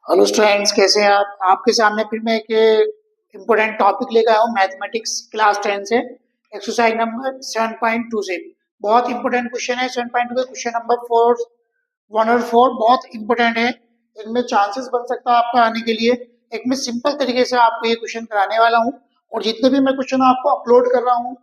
Hello students, कैसे हैं आप? आपके सामने फिर मैं एक इम्पोर्टेंट टॉपिक लेकर आया हूँ मैथमेटिक्स क्लास 10 से। एक्सरसाइज नंबर 7.2 से बहुत इंपॉर्टेंट क्वेश्चन है। 7.2 का क्वेश्चन नंबर 1 और 4 बहुत इंपॉर्टेंट है। इनमें चांसेस बन सकता है आपका आने के लिए। एक मैं सिंपल तरीके से आपको ये क्वेश्चन कराने वाला हूँ, और जितने भी मैं क्वेश्चन आपको अपलोड कर रहा हूँ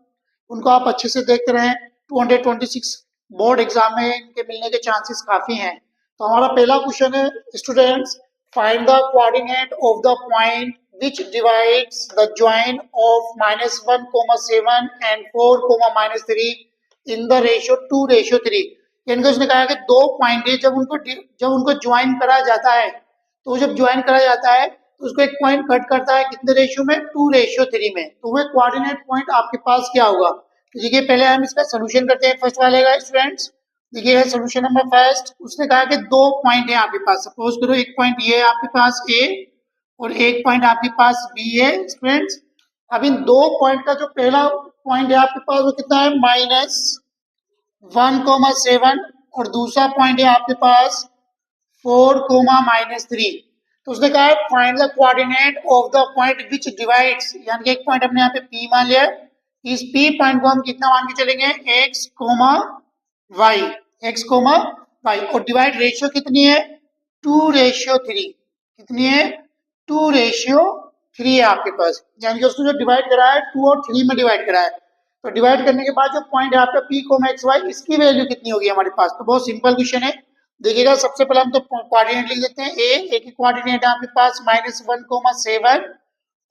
उनको आप अच्छे से देखते रहें। 226 बोर्ड एग्जाम में इनके मिलने के चांसेस काफी हैं। तो हमारा पहला क्वेश्चन है, students find the coordinate of the point which divides the join of -1, 7 and 4, -3 in the ratio 2:3। यानी कि उसने कहा कि दो पॉइंट है, जब उनको ज्वाइन करा जाता है, तो जब ज्वाइन करा जाता है तो उसको एक पॉइंट कट करता है कितने रेशियो में? 2:3 में। तो वह कोऑर्डिनेट पॉइंट आपके पास क्या होगा? तो देखिए, पहले हम इसका सोल्यूशन करते हैं फर्स्ट वाले का स्टूडेंट्स। देखिए सोल्यूशन नंबर फर्स्ट, उसने कहा कि दो पॉइंट है आपके पास। सपोज करो एक पॉइंट ये है आपके पास ए, और एक पॉइंट आपके पास बी है स्टूडेंट्स। अब इन दो पॉइंट का जो पहला पॉइंट है आपके पास वो कितना है? -1, 7, और दूसरा पॉइंट है आपके पास 4, -3। तो उसने कहा है find the coordinate of the point which divides, यानी कि एक पॉइंट हमने यहाँ पे पी मान लिया। इस पी पॉइंट को हम कितना मान के चलेंगे? X comma y, x comma y, और डिवाइड रेशियो कितनी है? 2:3। कितनी है? 2:3 है आपके पास। यानी कि उसने जो डिवाइड करा है 2 और 3 में डिवाइड करा है। तो डिवाइड करने के बाद जो पॉइंट है आपका पी कोमा एक्स वाई, इसकी वैल्यू कितनी होगी हमारे पास? तो बहुत सिंपल क्वेश्चन है। देखिएगा, सबसे पहले हम तो कोऑर्डिनेट लिख देते हैं। ए की कोऑर्डिनेट है आपके पास -1, 7,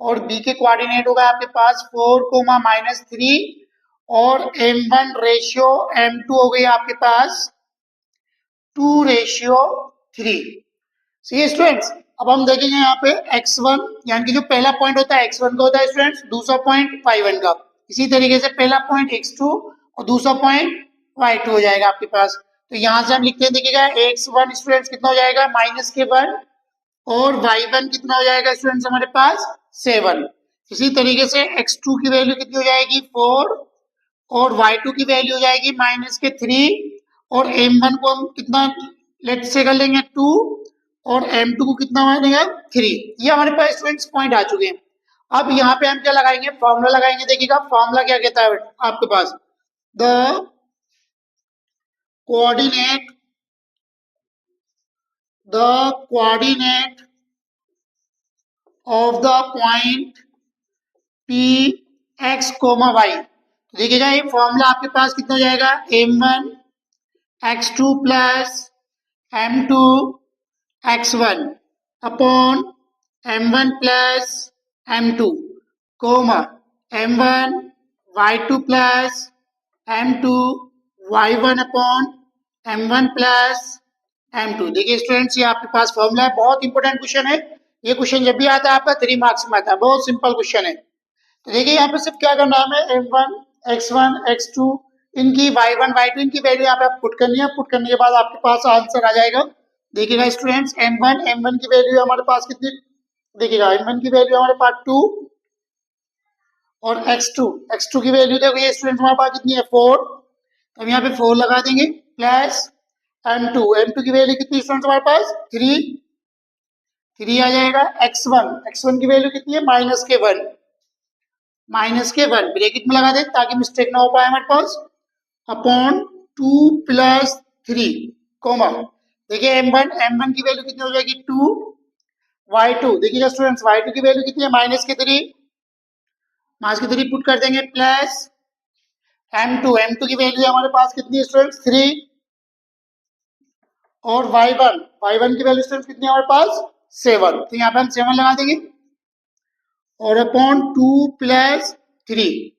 और बी के कोऑर्डिनेट होगा आपके पास 4, -3, और m1 रेशियो m2 हो गई आपके पास 2:3। सी स्टूडेंट्स, अब हम देखेंगे यहाँ पे x1, यानी कि जो पहला पॉइंट होता है x1 का होता है स्टूडेंट्स, दूसरा पॉइंट y1 का। इसी तरीके से पहला पॉइंट x2 और दूसरा पॉइंट y2 हो जाएगा आपके पास। तो यहाँ से हम लिखते हैं, देखिएगा x1 स्टूडेंट्स कितना हो जाएगा? -1, और y1 कितना हो जाएगा स्टूडेंट्स हमारे पास? 7। इसी तरीके से x2 की वैल्यू कितनी हो जाएगी? 4, और y2 की वैल्यू हो जाएगी -3, और m1 को हम कितना लेट से कर लेंगे? 2, और m2 को कितना मानेगा? 3। ये हमारे पास स्टूडेंट्स पॉइंट आ चुके हैं। अब यहाँ पे हम क्या लगाएंगे? फॉर्मूला लगाएंगे। देखिएगा फॉर्मूला क्या कहता है आपके पास? The coordinate of the point p x, y। तो देखिएगा ये फॉर्मूला आपके पास कितना हो जाएगा? m1 x2 plus m2 x1 upon m1 plus m2 comma m1 y2 plus m2 y1 upon m1 plus m2। देखिए स्टूडेंट्स, ये आपके पास फॉर्मूला है। बहुत इंपॉर्टेंट क्वेश्चन है। ये क्वेश्चन जब भी आता है आपका 3 मार्क्स में आता है। बहुत सिंपल क्वेश्चन है। तो देखिए यहाँ पे सिर्फ क्या करना है हमें? m1 x1 x2 इनकी y1 y2 इनकी वैल्यू यहाँ पे आप पुट करनी है। पुट करने के बाद आपके पास आंसर आ जाएगा। देखिएगा स्टूडेंट्स, m1 की वैल्यू हमारे पास कितनी? देखिएगा m1 की वैल्यू हमारे पास 2, और x2 की वैल्यू देखो ये स्टूडेंट्स हमारे पास कितनी है? 4। तो हम यहाँ पे 4 लगा देंगे, प्लस m2 की वैल्यू कितनी स्टूडेंट्स हमारे पास? 3 आ जाएगा। x1 की वैल्यू कितनी है? -1 ब्रैकेट में लगा दे ताकि मिस्टेक ना हो पाए हमारे पास, अपॉन 2 + 3 कोमा। देखिए m1 की वैल्यू कितनी हो जाएगी? 2। y2 देखिएगा स्टूडेंट्स, y2 की वैल्यू कितनी है? -3 पुट कर देंगे, प्लस m2 की वैल्यू हमारे पास कितनी है स्टूडेंट्स? 3, और y1 की वैल्यू स्टूडेंट्स कितनी है हमारे पास? 7। तो यहाँ पे हम 7 लगा देंगे, और अपॉन 2 + 3।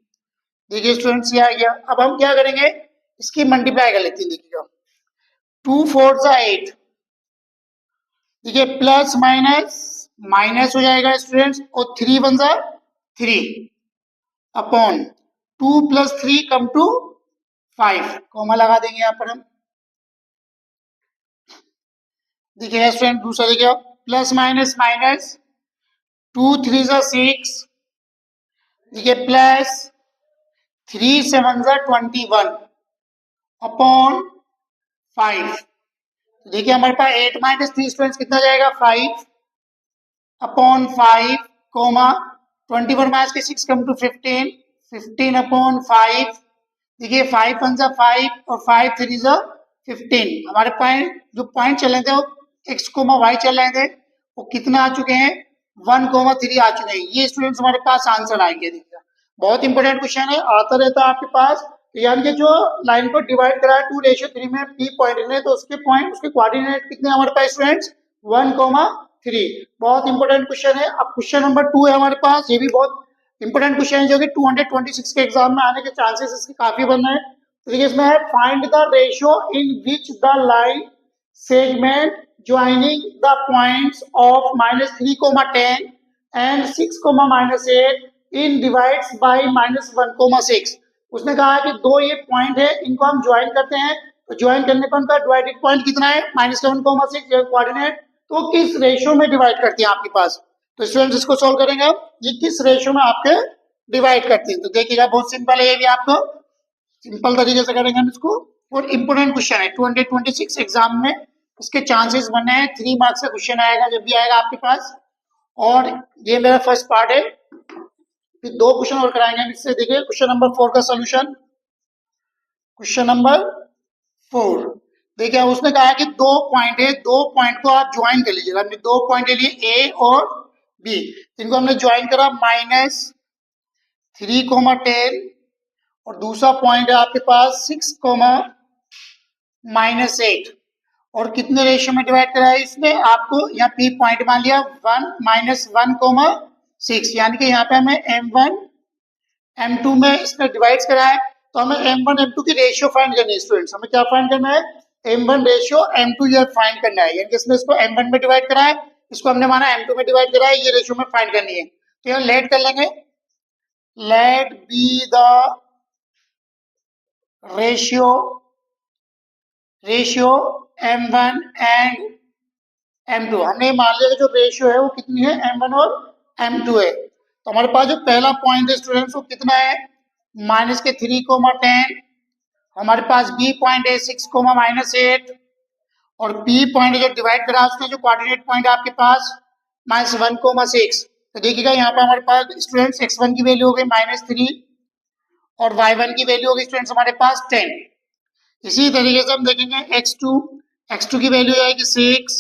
देखिए स्टूडेंट्स ये आ गया। अब हम क्या करेंगे? इसकी मल्टीप्लाई कर लेते हैं। देखिएगा 2 4 सा 8, देखिए प्लस माइनस माइनस हो जाएगा स्टूडेंट्स, और 3 1 सा 3, अपॉन 2 + 3 कम टू 5, कॉमा लगा देंगे यहाँ पर हम। देखिए स्टूडेंट दूसरा देखिए, प्लस माइनस माइनस 2 3 सा 6, देखिए प्लस 3 7 सा 21, अपॉन 5। देखिए हमारे पास 8 - 3 स्टूडेंट्स कितना जाएगा? 5। अपॉन 5 कोमा 21 माइनस के 6 कम टू 15, 15 अपॉन 5, देखिए 5 1 5 और 5 3 15। हमारे पॉइंट जो पॉइंट चल रहे थे वो x कोमा y चल रहे थे, वो कितना आ चुके हैं 1 कोमा 3 आ चुके हैं। ये स्टूडेंट्स हमारे पास आंसर आएंगे। देखिए बहुत इंपॉर्टेंट क्वेश्चन है, आता रहता है आपके पास। यानी कि जो लाइन को डिवाइड करा है 2:3 में p पॉइंट ने, तो उसके पॉइंट उसके कोऑर्डिनेट कितने हमारे पास स्टूडेंट्स 1 कोमा 3। बहुत इंपॉर्टेंट क्वेश्चन है। अब क्वेश्चन नंबर 2 है हमारे पास, ये भी बहुत इंपॉर्टेंट क्वेश्चन है जो कि 226 के एग्जाम में आने के चांसेस इसके काफी बन रहे हैं। तो देखिए इसमें है find the ratio in which the line segment joining the points of -3, 10 and 6, -8 in divides bye -1, 6। उसने कहा है कि दो ये पॉइंट है, इनको हम ज्वाइन करते हैं, तो ज्वाइन करने पर उनका डिवाइडेड पॉइंट कितना है -7, 6 कोऑर्डिनेट, तो किस रेशियो में डिवाइड करते हैं आपके पास। तो स्टूडेंट्स इसको सॉल्व करेंगे आप, ये किस रेशियो में आपके डिवाइड करते हैं। तो देखिएगा बहुत सिंपल है, ये भी आपको सिंपल तरीके से करेंगे हम इसको। और इंपोर्टेंट क्वेश्चन है 226 एग्जाम में, इसके चांसेस बने हैं 3 मार्क्स का क्वेश्चन आएगा जब भी आएगा आपके पास। और ये मेरा फर्स्ट पार्ट है, फिर 2 क्वेश्चन और कराएंगे इससे। देखिए क्वेश्चन नंबर 4 का सोल्यूशन। क्वेश्चन नंबर 4 देखिए उसने कहा है कि 2 पॉइंट है, 2 पॉइंट को आप ज्वाइन कर लीजिएगा। हमने 2 पॉइंट ले लिए ए और बी, इनको हमने ज्वाइन करा -3, 10 और दूसरा पॉइंट है आपके पास 6, -8 और कितने रेशियो में डिवाइड करा है इसमें आपको यहाँ पी पॉइंट मान लिया 1 -1, 6, यानी कि यहाँ पे हमें m1 m2 में इसमें डिवाइड करा है, तो हमें m1 m2 की रेशियो फाइंड करनी है स्टूडेंट्स। हमें क्या फाइंड करना है m1 रेशियो m2 ये फाइंड करना है, यानी कि इसने इसको m1 में डिवाइड करा है, इसको हमने माना m2 में डिवाइड करा है, ये रेशियो में फाइंड करनी है। तो यहाँ लेट कर लेंगे, let be the ratio m1 and m2। हमने मान लिया कि जो रेशियो है वो कितनी है m1 और m2 है। तो हमारे पास जो पहला पॉइंट है स्टूडेंट्स वो कितना है -3, 10, हमारे पास बी पॉइंट है 6, -8 और पी पॉइंट जो डिवाइड करा उसने जो कोऑर्डिनेट पॉइंट है आपके पास -1, 6। तो देखिएगा यहाँ पे हमारे पास स्टूडेंट्स x1 की वैल्यू हो गई -3 और y1 की वैल्यू हो गई स्टूडेंट्स हमारे पास 10। इसी तरीके से हम देखेंगे x2 की वैल्यू आएगी 6,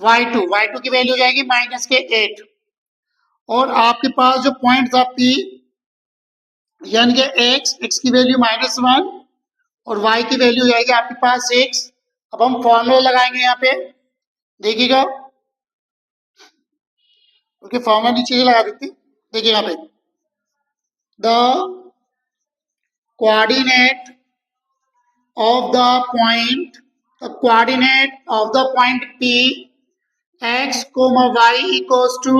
y2 की वैल्यू जाएगी -8 और आपके पास जो पॉइंट था p यानी कि x की वैल्यू -1 और y की वैल्यू जाएगी आपके पास 6। अब हम फॉर्मूला लगाएंगे यहाँ पे, देखिएगा क्योंकि फॉर्मूला नीचे लगा देती। देखिए यहाँ पे the coordinate of the point P x, y equals to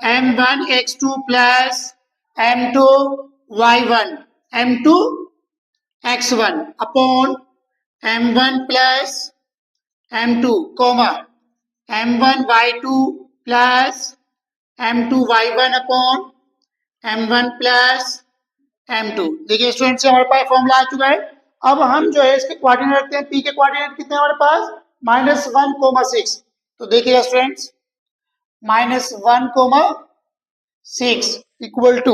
m1 x2 plus m2 y1 m2 x1 upon m1 plus m2 m1 y2 plus m2 y1 upon m1 plus m2। देखिए students हमारे पास formula आ चुका है। अब हम जो है इसके coordinate रखते हैं, पी के कोऑर्डिनेट कितने हमारे पास -1, 6। तो देखिएगा स्टूडेंट्स -1, 6 इक्वल टू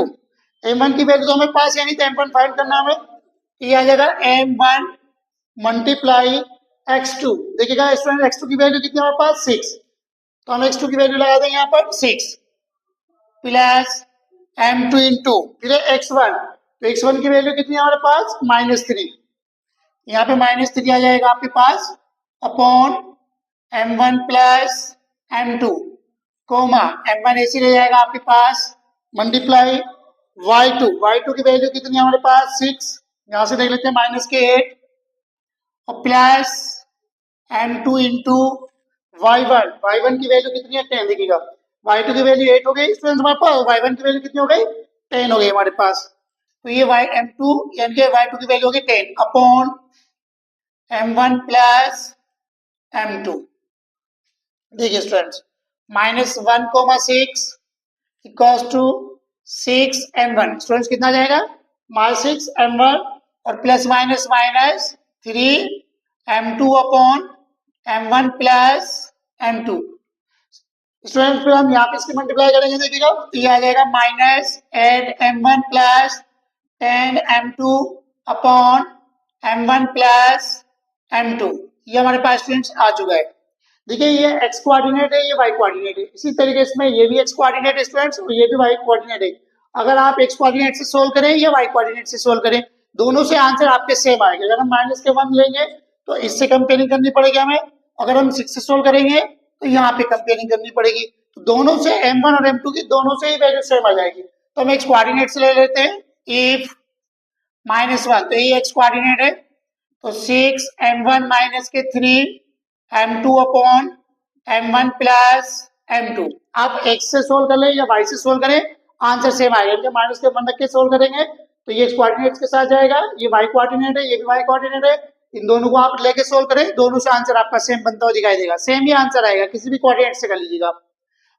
m1 की वैल्यू तो हमें पास यानी तो m1 फाइंड करना हमें, ये आ जाएगा m1 मल्टीप्लाई x2। देखिएगा स्टूडेंट x2 की वैल्यू कितनी हमारे पास 6, तो हम x2 की वैल्यू लगा देंगे यहाँ पर 6 प्लस m2 इंटू फिर x1, तो x1 की वैल्यू कितनी है हमारे पास -3, यहाँ पे -3 आ जाएगा आपके पास upon m1 plus m2 m1 ऐसे रह जाएगा आपके पास मल्टीप्लाई y2 की वैल्यू कितनी है हमारे पास 6, यहाँ से देख लेते हैं -8 और प्लस m2 इंटू y1 की वैल्यू कितनी है 10। देखिएगा y2 की वैल्यू 8 हो गई स्टूडेंट्स हमारे पास, y1 की वैल्यू कितनी हो गई 10 हो गई हमारे पास। तो ये m2 यानी कि y2 की वैल्यू होगी 10 अपॉन m1 प्लस m2। देखिए students -1, 6 equals to 6 m1। Students कितना जाएगा -6 m1 और plus -3 m2 upon m1 plus m2। Student फिर हम यहाँ पे इसकी मल्टीप्लाई करेंगे, देखिएगा तो ये आ जाएगा minus 8m1 plus 10m2 upon m1 plus m2। ये हमारे पास स्टूडेंट्स आ चुका है। देखिए ये x कोऑर्डिनेट है, ये y कोऑर्डिनेट है, इसी तरीके से ये भी x कोऑर्डिनेट है स्टूडेंट्स और ये भी y कोऑर्डिनेट है। अगर आप x कोऑर्डिनेट से सोल्व करें या y कोऑर्डिनेट से सोल्व करें, दोनों से आंसर आपके सेम आएगा। अगर हम माइनस के 1 लेंगे तो इससे कंपेयरिंग करनी पड़ेगी हमें, अगर हम 6 से सोल्व करेंगे तो यहाँ पे कंपेयरिंग करनी पड़ेगी। तो दोनों से m1 और m2 की दोनों से ही वैल्यू सेम आ जाएगी। तो हम x कोऑर्डिनेट से ले लेते हैं, इफ -1 तो ये x कोऑर्डिनेट है, तो 6m1 माइनस के 3m2 upon m1 plus m2। आप x से सोल्व कर ले या y से सोल्व करें, आंसर सेम आएगा। माइनस के 1 रख के सोल्व करेंगे तो ये x कोऑर्डिनेट्स के साथ जाएगा, ये y कोऑर्डिनेट है, ये भी y कोऑर्डिनेट है। इन दोनों को आप लेके सोल्व करें, दोनों से आंसर आपका सेम बनता हुआ दिखाई देगा, सेम ही आंसर आएगा, किसी भी कोऑर्डिनेट से कर लीजिएगा।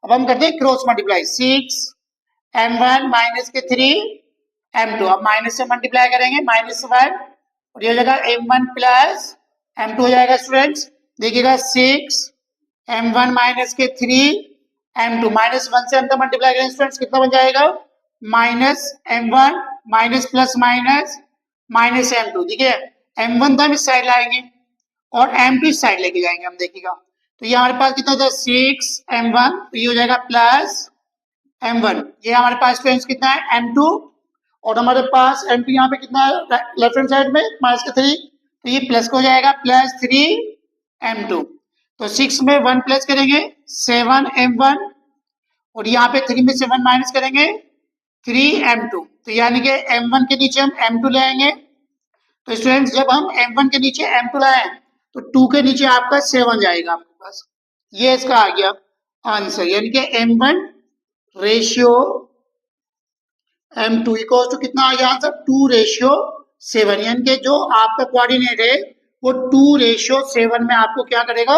अब हम करते हैं क्रॉस मल्टीप्लाई, 6m1 माइनस के 3m2। अब माइनस से मल्टीप्लाई करेंगे, -1 और ये हो जाएगा m1 प्लस m2 हो जाएगा स्टूडेंट्स। देखिएगा 6m1 माइनस के 3m2, -1 से अंदर मल्टीप्लाई करेंगे स्टूडेंट्स, कितना बन जाएगा -m1 minus plus minus -m2। देखिए m1 तो हम इस साइड लाएंगे और m2 इस साइड लेके जाएंगे हम, देखिएगा तो ये हमारे पास कितना था 6m1, तो ये हो जाएगा प्लस m1। ये हमारे पास स्टूडेंट्स कितना है m2 और हमारे पास m2 यहाँ पे कितना है लेफ्ट हैंड साइड में -3, तो ये प्लस हो जाएगा प्लस 3m2। तो 6 में 1 प्लस करेंगे 7m1 और यहाँ पे 3 में से 1 माइनस करेंगे 3m2। तो यानी कि m1 के नीचे हम m2 ले आएंगे। तो स्टूडेंट्स जब हम m1 के नीचे m2 लाए तो 2 के नीचे आपका 7 जाएगा आपके पास, ये इसका आ गया आंसर। यानी कि m1 ratio m2 equal to कितना आ गया आंसर 2:7। यानी कि जो आपका कोऑर्डिनेट है वो 2:7 में आपको क्या करेगा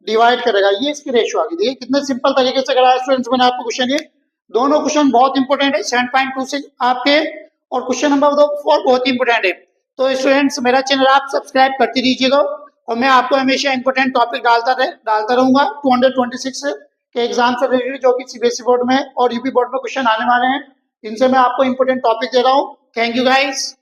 डिवाइड करेगा, ये इसकी रेशियो आ गई। देखिए कितने सिंपल तरीके से कराया स्टूडेंट्स मैंने आपको क्वेश्चन। ये दोनों क्वेश्चन बहुत इंपॉर्टेंट है 7.2 से आपके, और क्वेश्चन नंबर 4 बहुत इंपॉर्टेंट है। तो स्टूडेंट्स मेरा चैनल आप सब्सक्राइब करते रहिएगा और मैं आपको हमेशा इंपॉर्टेंट टॉपिक डालता रहूंगा 226 के एग्जाम से रिलेटेड, जो कि सीबीएसई बोर्ड में और यूपी बोर्ड में क्वेश्चन आने वाले हैं। इनसे मैं आपको इंपॉर्टेंट टॉपिक दे रहा हूँ। Thank you guys.